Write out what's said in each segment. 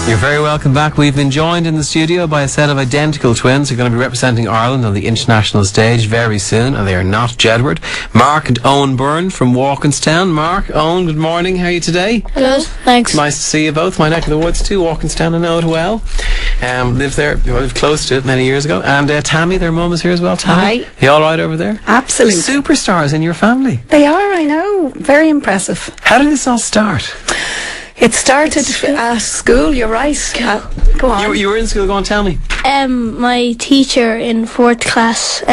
You're very welcome back. We've been joined in the studio by a set of identical twins who are going to be representing Ireland on the international stage very soon, and they are not Jedward. Mark and Owen Byrne from Walkinstown. Mark, Owen, good morning. How are you today? Hello, thanks. Nice to see you both. My neck of the woods too, Walkinstown, I know it well. Lived there, lived close to it many years ago. And Tammy, their mum, is here as well. Tammy, Hi. you all right over there? Absolutely. Superstars in your family. They are, I know. Very impressive. How did this all start? It started at school, you're right. Go on. You were in school, go on, tell me. My teacher in 4th class,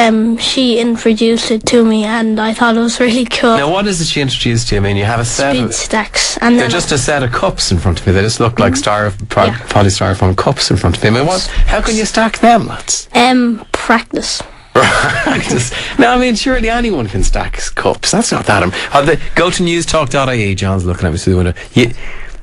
she introduced it to me and I thought it was really cool. Now, what is it she introduced to you? I mean, you have a set Speed of... stacks. And They're then just a set of cups in front of you. They just look like polystyrofoam cups in front of you. I mean, how can you stack them, lads? practice. Practice. Now, I mean, surely anyone can stack cups. That's not that. Go to newstalk.ie. John's looking at me through the window.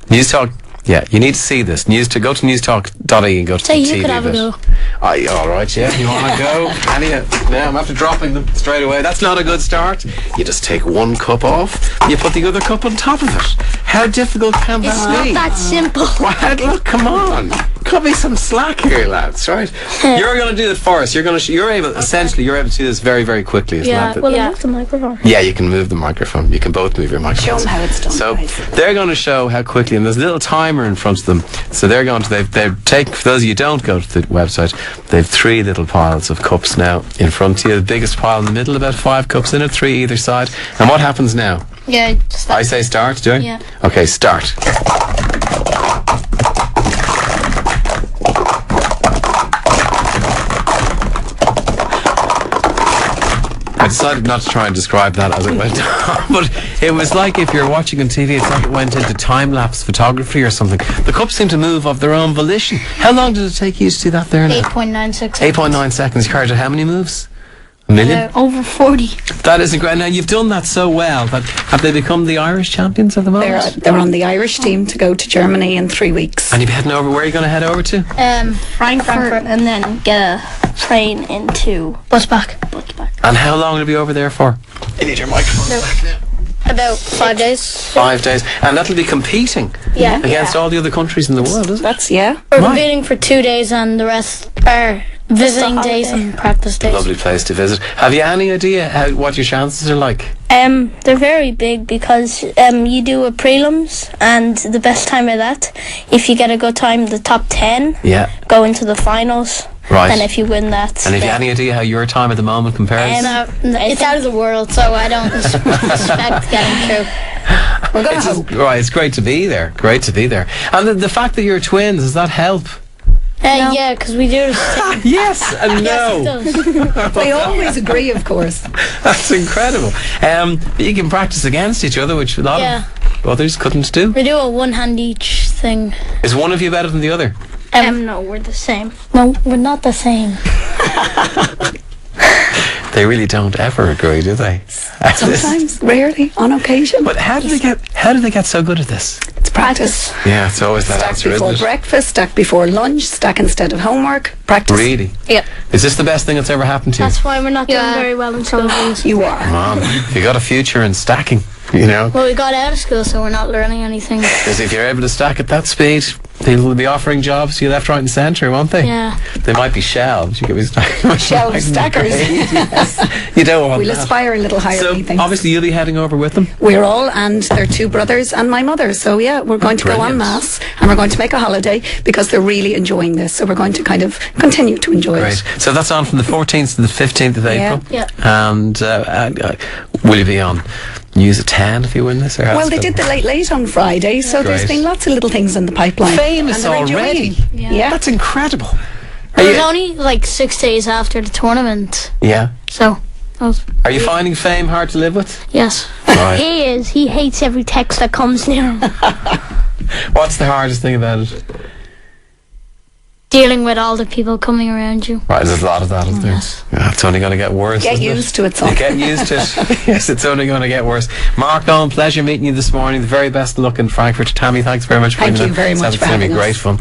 Newstalk. Yeah, you need to see this. Go to newstalk.ie and go to So the you TV could have a bit. go. All right, yeah. You want to go? Now I'm after dropping them straight away. That's not a good start. You just take one cup off. You put the other cup on top of it. How difficult can It's that be? not that simple. What? Look, come on. Cut me some slack here, lads. Right? You're going to do it for us. You're able to do this very, very quickly. Isn't that the- Well, I move the microphone. Yeah, you can move the microphone. You can both move your microphones. Show them how it's done. So guys. they're going to show how quickly, and there's a little timer in front of them. So they're going to, they've taken, for those of you who don't go to the website, they've 3 little piles of cups now in front of you. The biggest pile in the middle, about 5 cups in it, 3 either side. And what happens now? Yeah, just I say start, do I? Yeah. Okay, start. I decided not to try and describe that as it went on, but it was like if you're watching on TV, it's like it went into time-lapse photography or something. The cups seem to move of their own volition. How long did it take you to do that there now? 8.96. 8.9 seconds. You carried out how many moves? A million? Over 40. That is incredible. Now, you've done that so well, but have they become the Irish champions at the moment? They're on the Irish team to go to Germany in 3 weeks. And you'll be heading over, where are you going to head over to? Frankfurt, and then get a train into Busbach. And how long will you be over there for? You need your microphone back now. About 5 days. 5 days. And that'll be competing against all the other countries in the world, isn't it? That's, yeah. We're Right. competing for 2 days and the rest are visiting days and practice days. Lovely place to visit. Have you any idea what your chances are like? They're very big because you do a prelims and the best time of that, if you get a good time, the top 10 go into the finals. Right. And if you win that, And have you any idea how your time at the moment compares? it's out of the world, so I don't expect getting through. We're going to hope. Right, it's great to be there. Great to be there. And the fact that you're twins, does that help? Yeah, because we do the same. Yes and no. Yes, it does. They always agree, of course. That's incredible. But you can practice against each other, which a lot of others couldn't do. We do a 1 hand each thing. Is one of you better than the other? No, we're the same. No, we're not the same. They really don't ever agree, do they? Sometimes, rarely, on occasion. But how do they get so good at this? It's practice. Yeah, it's always that Stack answer, before isn't it? breakfast, stack before lunch, stack instead of homework. Practice. Really? Yeah. Is this the best thing that's ever happened to you? That's why we're not doing very well in school. You are. Mom, you got a future in stacking, you know? Well, we got out of school, so we're not learning anything. Because if you're able to stack at that speed, they will be offering jobs to you left, right and centre, won't they? Yeah. They might be shelved. You could be stacking. Shelf stackers. Yes. You don't want We'll that. aspire a little higher, So, we think. obviously you'll be heading over with them? We're all, and their 2 brothers and my mother. So yeah, we're going to go en Brilliant. masse and we're going to make a holiday because they're really enjoying this. So we're going to kind of continue to enjoy Great. it. So that's on from the 14th to the 15th of Yeah. April? Yeah. And will you be on News at 10 if you win this? Or Well, how's they it did go? the late on Friday, so there's Great. been lots of little things in the pipeline. Famous And they're already? enjoying. Yeah. That's incredible. It was only like 6 days after the tournament, Yeah. so Are you finding fame hard to live with? yes. Right. He is. He hates every text that comes near him. What's the hardest thing about it? Dealing with all the people coming around you. Right, there's a lot of that, isn't there? Yeah, it's only going to get worse. Get isn't used to it, son. You get used to it. Yes, it's only going to get worse. Mark, Owen, pleasure meeting you this morning. The very best of luck in Frankfurt. Tammy, thanks very much for Thank bringing you in. very much It's for going to be having great us. fun.